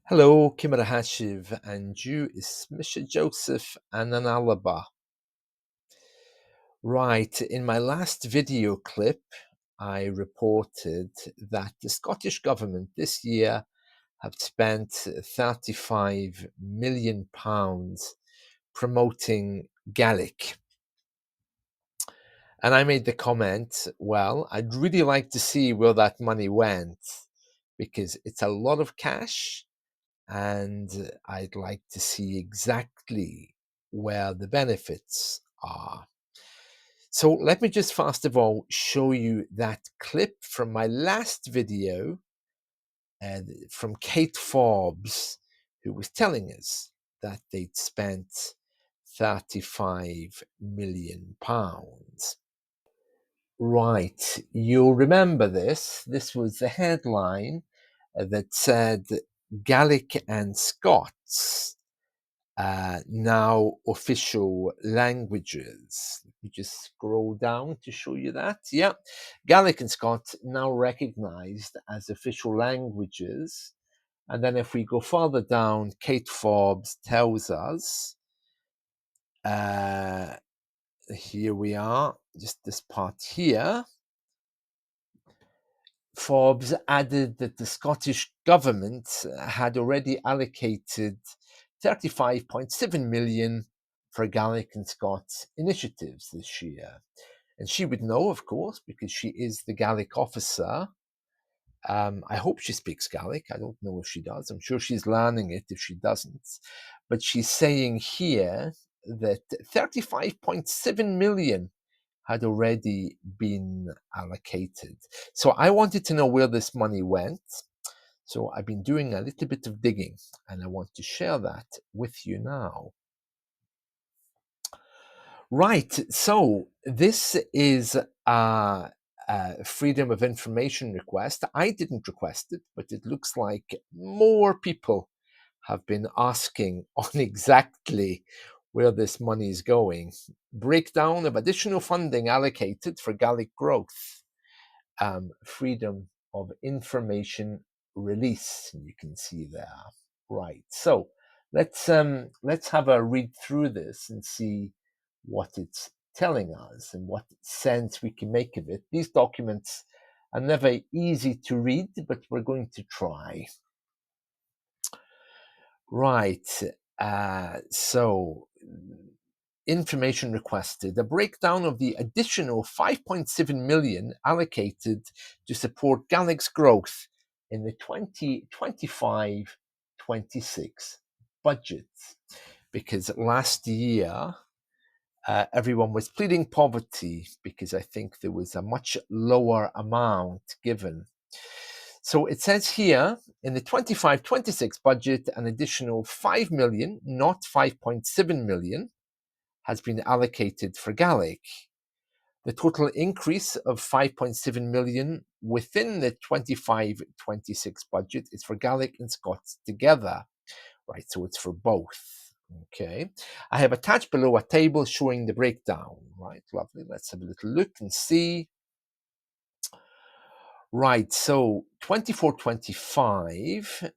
Hello, Kimera Hashiv, and you is Misha Joseph and an ALBA. Right, in my last video clip, I reported that the Scottish Government this year have spent £35 million promoting Gaelic. And I made the comment, well, I'd really like to see where that money went because it's a lot of cash. And I'd like to see exactly where the benefits are. So let me just first of all show you that clip from my last video from Kate Forbes, who was telling us that they'd spent £35 million. Right, you'll remember this. This was the headline that said Gaelic and Scots now official languages. Let me just scroll down to show you that. Yeah, Gaelic and Scots now recognized as official languages. And then if we go further down, Kate Forbes tells us, here we are, just this part here. Forbes added that the Scottish government had already allocated 35.7 million for Gaelic and Scots initiatives this year. And she would know, of course, because she is the Gaelic officer. I hope she speaks Gaelic. I don't know if she does. I'm sure she's learning it if she doesn't. But she's saying here that 35.7 million had already been allocated. So I wanted to know where this money went. So I've been doing a little bit of digging and I want to share that with you now. Right, so this is a freedom of information request. I didn't request it, but it looks like more people have been asking on exactly where this money is going. Breakdown of additional funding allocated for Gaelic growth. Freedom of information release. You can see there. Right. So let's have a read through this and see what it's telling us and what sense we can make of it. These documents are never easy to read, but we're going to try. Right. So information requested, a breakdown of the additional 5.7 million allocated to support Gaelic's growth in the 2025-26 budget. Because last year, everyone was pleading poverty because I think there was a much lower amount given. So it says here in the 25-26 budget, an additional 5 million, not 5.7 million, has been allocated for Gaelic. The total increase of 5.7 million within the 25-26 budget is for Gaelic and Scots together. Right, so it's for both. Okay, I have attached below a table showing the breakdown. Right, lovely. Let's have a little look and see. Right, so 24-25,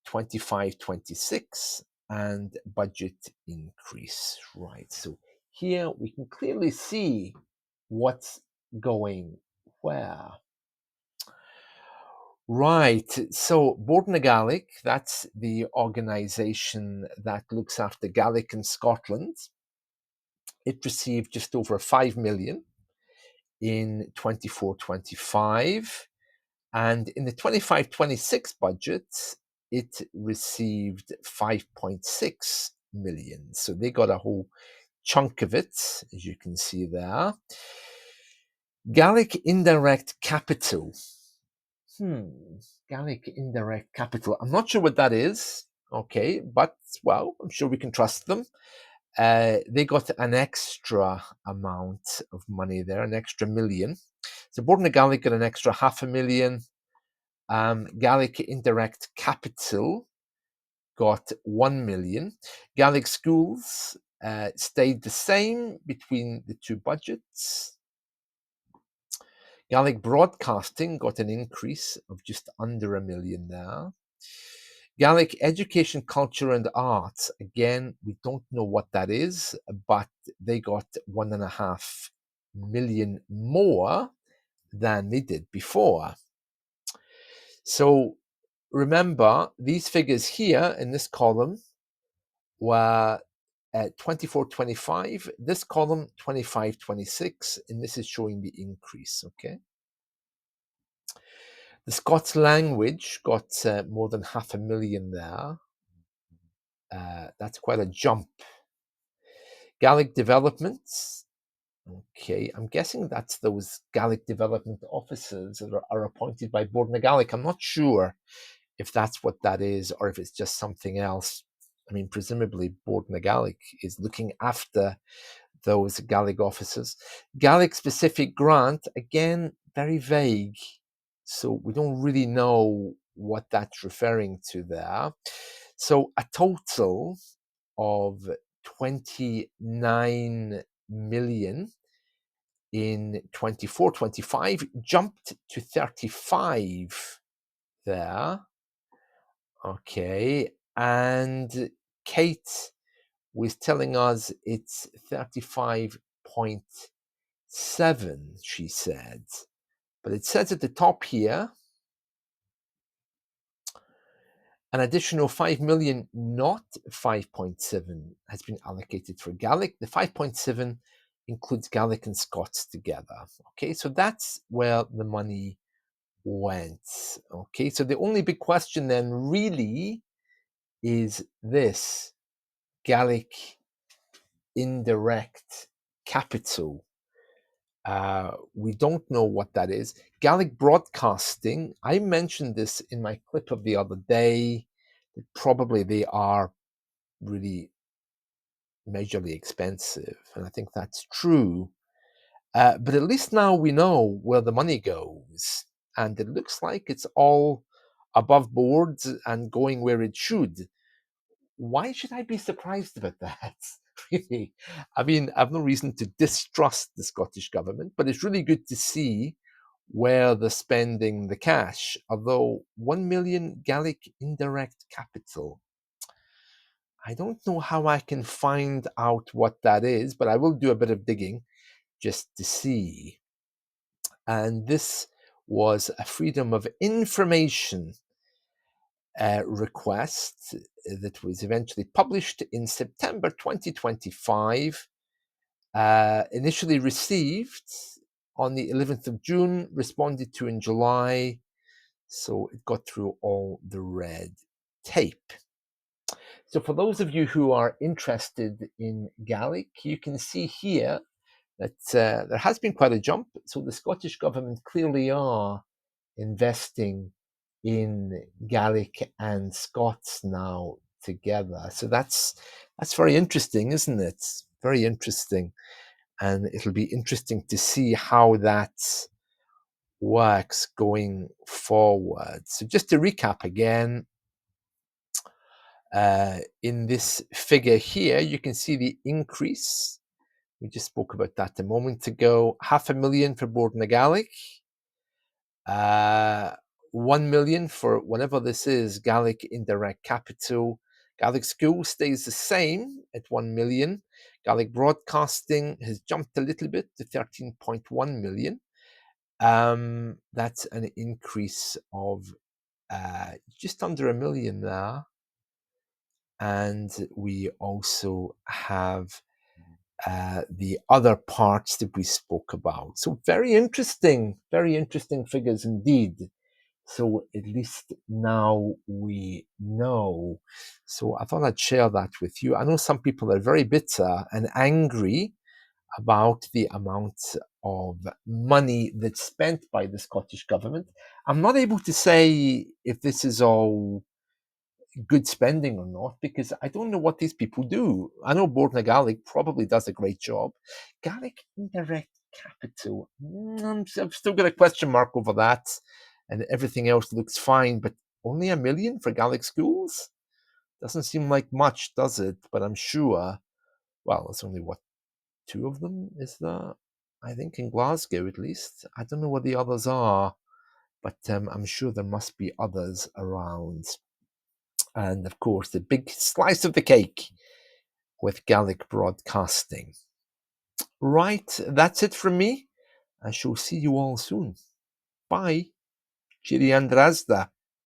25-26, and budget increase. Right, so here we can clearly see what's going where. Right, so Bòrd Gaelic, that's the organization that looks after Gaelic in Scotland. It received just over 5 million in 24-25. And in the 25-26 budget, it received 5.6 million. So they got a whole chunk of it, as you can see there. Gaelic indirect capital. Gaelic indirect capital. I'm not sure what that is. Okay, but well, I'm sure we can trust them. They got an extra amount of money there, an extra million. So Bòrd Gaelic got an extra 500,000. Gaelic indirect capital got 1 million. Gaelic schools stayed the same between the two budgets. Gaelic broadcasting got an increase of just under 1 million there. Gaelic education, culture, and arts. Again, we don't know what that is, but they got 1.5 million more than they did before. So remember, these figures here in this column were at 24-25, this column 25-26, and this is showing the increase, okay? The Scots language got more than 500,000 there. That's quite a jump. Gaelic developments, okay, I'm guessing that's those Gaelic development officers that are appointed by Bòrd Gaelic. I'm not sure if that's what that is or if it's just something else. I mean, presumably Bòrd Gaelic is looking after those Gaelic officers. Gaelic specific grant, again, very vague. So we don't really know what that's referring to there. So a total of 29 million in 24-25 jumped to 35 there. Okay, and Kate was telling us it's 35.7, she said. But it says at the top here, an additional 5 million, not 5.7, has been allocated for Gaelic. The 5.7 includes Gaelic and Scots together. Okay, so that's where the money went. Okay, so the only big question then really is this: Gaelic indirect capital. We don't know what that is. Gaelic broadcasting, I mentioned this in my clip of the other day. Probably they are really majorly expensive, and I think that's true. But at least now we know where the money goes, and it looks like it's all above board and going where it should. Why should I be surprised about that? Really, I mean, I've no reason to distrust the Scottish government, but it's really good to see where they're spending the cash. Although 1 million Gaelic indirect capital, I don't know how I can find out what that is, but I will do a bit of digging just to see. And this was a Freedom of Information request that was eventually published in September 2025, initially received on the 11th of June, responded to in July, so it got through all the red tape. So for those of you who are interested in Gaelic, you can see here that there has been quite a jump. So the Scottish government clearly are investing in Gaelic and Scots now together. So that's very interesting, isn't it? Very interesting. And it'll be interesting to see how that works going forward. So just to recap again, in this figure here, you can see the increase. We just spoke about that a moment ago. 500,000 for Bòrd Gaelic. 1 million for whatever this is, Gaelic indirect capital. Gaelic school stays the same at 1 million. Gaelic broadcasting has jumped a little bit to 13.1 million. That's an increase of just under 1 million there. And we also have the other parts that we spoke about. So very interesting figures indeed. So at least now we know. So I thought I'd share that with you. I know some people are very bitter and angry about the amount of money that's spent by the Scottish government. I'm not able to say if this is all good spending or not, because I don't know what these people do. I know Bòrd Gaelic probably does a great job. Gaelic indirect capital, I've still got a question mark over that, and everything else looks fine, but only 1 million for Gaelic schools? Doesn't seem like much, does it? But I'm sure, well, it's only, what, 2 of them, is there? I think in Glasgow, at least. I don't know what the others are, but I'm sure there must be others around. and of course the big slice of the cake with Gaelic broadcasting. Right, that's it from me. I shall see you all soon. Bye. Chiri Andrazda.